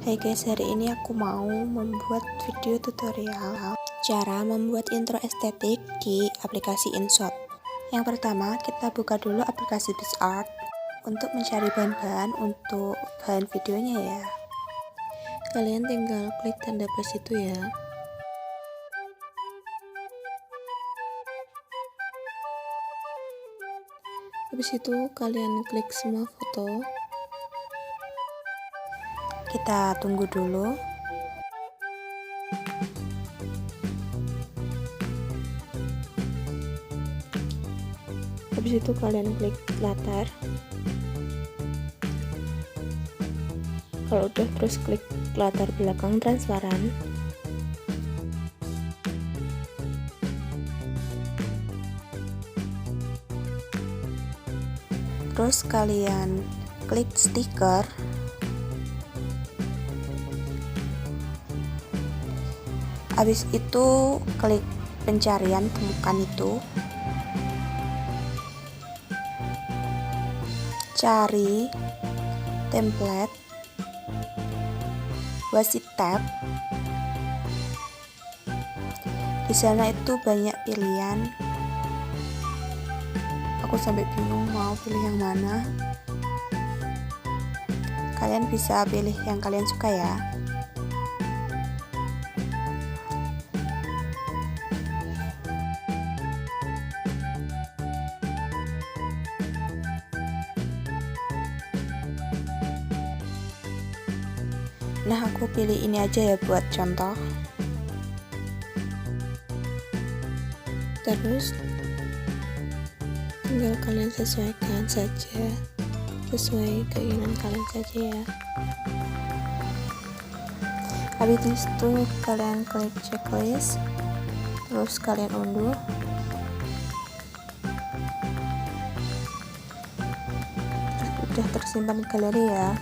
Hai guys, hari ini aku mau membuat video tutorial cara membuat intro estetik di aplikasi Inshot. Yang pertama, kita buka dulu aplikasi Picsart untuk mencari bahan-bahan untuk bahan videonya ya. Kalian tinggal klik tanda plus itu ya. Habis itu kalian klik semua foto. Kita tunggu dulu. Habis itu kalian klik latar. Kalau udah, terus klik latar belakang transparan. Terus kalian klik stiker. Habis itu klik pencarian, temukan itu, cari template, wasit tab. Di sana itu banyak pilihan. Aku sampai bingung mau pilih yang mana. Kalian bisa pilih yang kalian suka ya. Nah, aku pilih ini aja ya buat contoh. Terus tinggal kalian sesuaikan saja, sesuai keinginan kalian saja ya. Habis itu kalian klik checklist, terus kalian unduh. Udah tersimpan di galeri ya.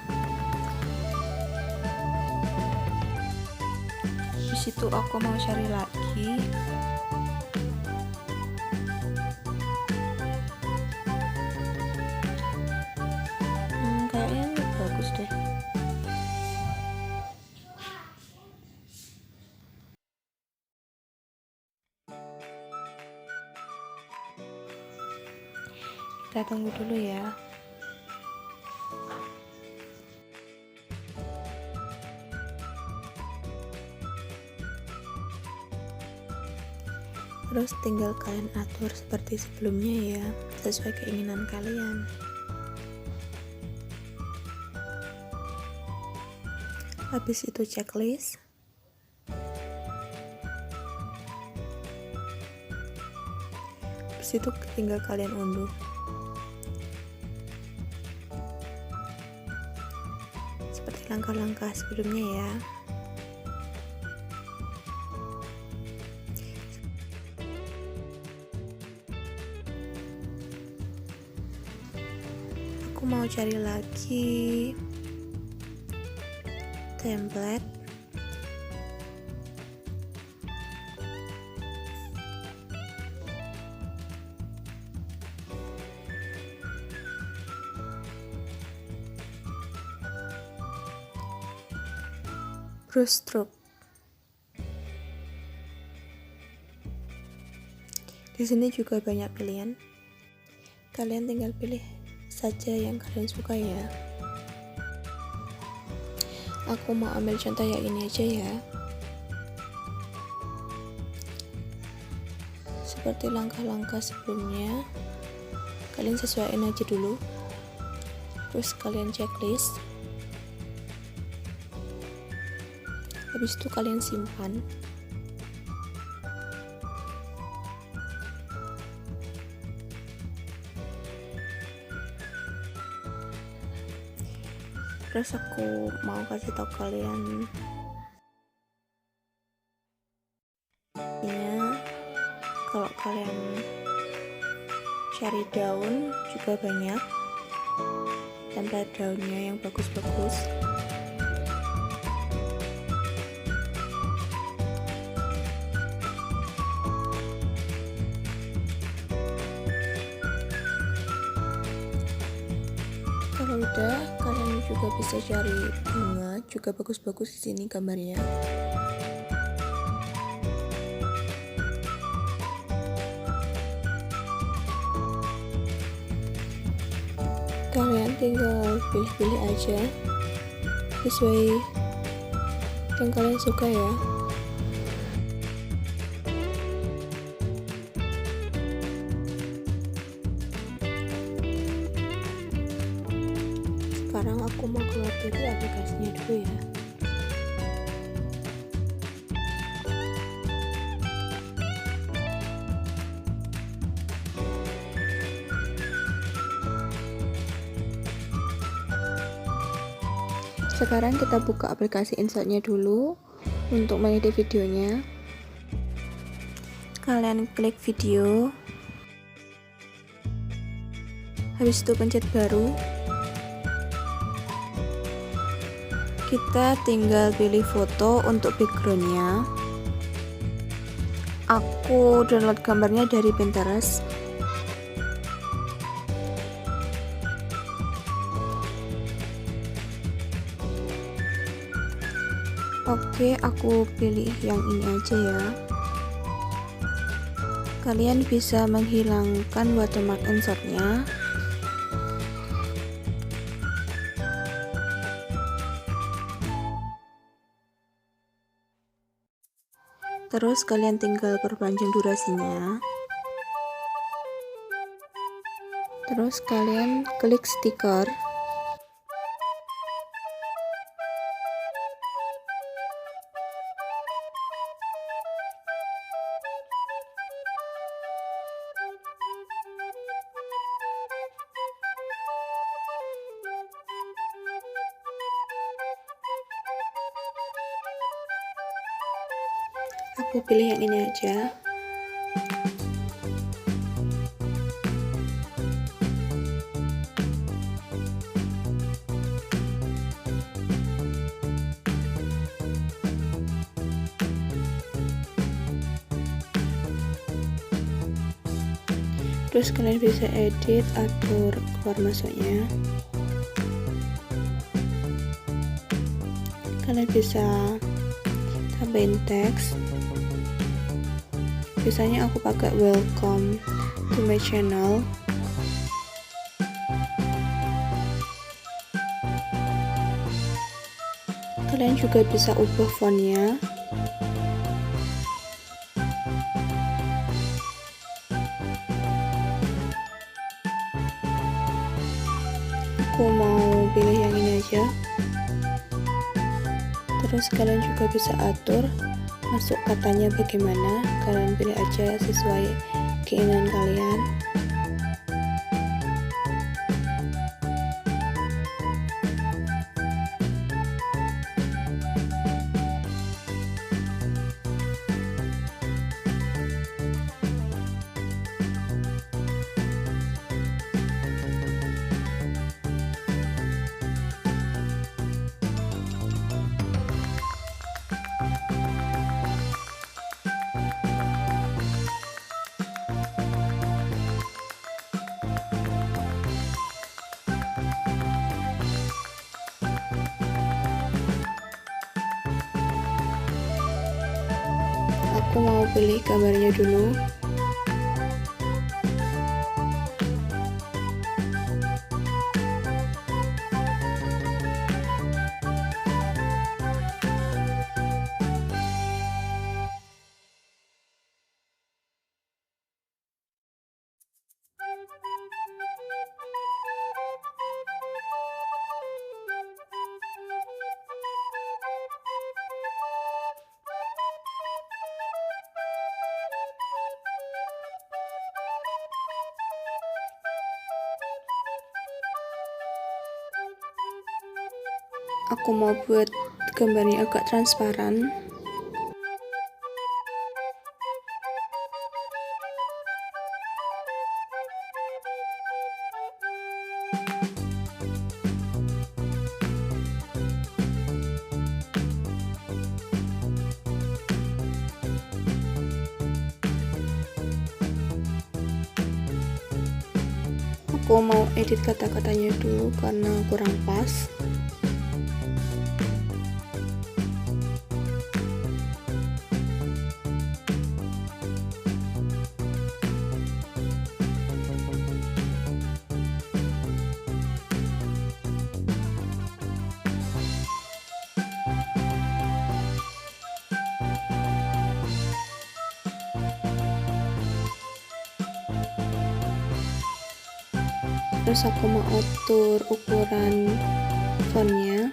Di situ aku mau cari lagi. Kayaknya ini bagus deh. Kita tunggu dulu ya. Terus tinggal kalian atur seperti sebelumnya ya, sesuai keinginan kalian. Habis itu checklist. Habis itu tinggal kalian unduh. Seperti langkah-langkah sebelumnya ya. Aku mau cari lagi template. Brush stroke. Di sini juga banyak pilihan. Kalian tinggal pilih saja yang kalian suka ya. Aku mau ambil contoh yang ini aja ya. Seperti langkah-langkah sebelumnya, kalian sesuaikan aja dulu. Terus kalian checklist. Habis itu kalian simpan. Terus aku mau kasih tahu kalian ya, kalau kalian cari daun juga banyak template daunnya yang bagus-bagus. Kalau udah, kalian juga bisa cari bunga, juga bagus-bagus di sini gambarnya. Kalian tinggal pilih-pilih aja sesuai yang kalian suka ya. Sekarang aku mau keluar dari aplikasinya dulu ya. Sekarang kita buka aplikasi Inshotnya dulu untuk mengedit videonya. Kalian klik video, habis itu pencet baru. Kita tinggal pilih foto untuk backgroundnya. Aku download gambarnya dari Pinterest. Oke, aku pilih yang ini aja ya. Kalian bisa menghilangkan watermark insertnya. Terus kalian tinggal perpanjang durasinya. Terus kalian klik stiker. Aku pilih yang ini aja. Terus kalian bisa edit, atur keluar masuknya. Kalian bisa tambahin teks. Biasanya aku pakai welcome to my channel. Kalian juga bisa ubah fontnya. Aku mau pilih yang ini aja. Terus kalian juga bisa atur masuk katanya bagaimana. Kalian pilih aja sesuai keinginan kalian. Aku mau pilih gambarnya dulu. Aku mau buat gambarnya agak transparan. Aku mau edit kata-katanya dulu karena kurang pas. Terus aku mau atur ukuran fontnya.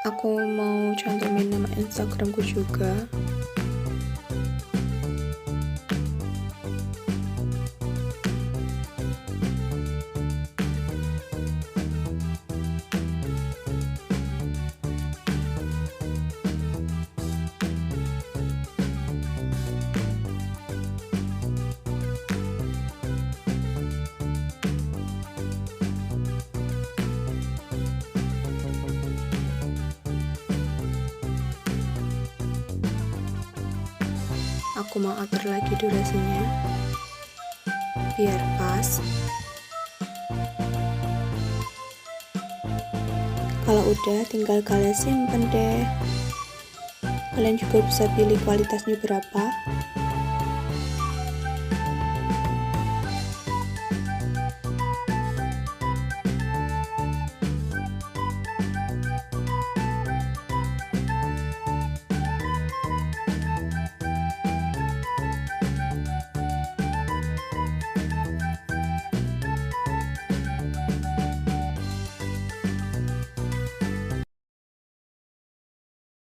Aku mau cantumin nama Instagramku juga. Aku mau atur lagi durasinya biar pas. Kalau udah, tinggal kalian simpen deh. Kalian juga bisa pilih kualitasnya berapa.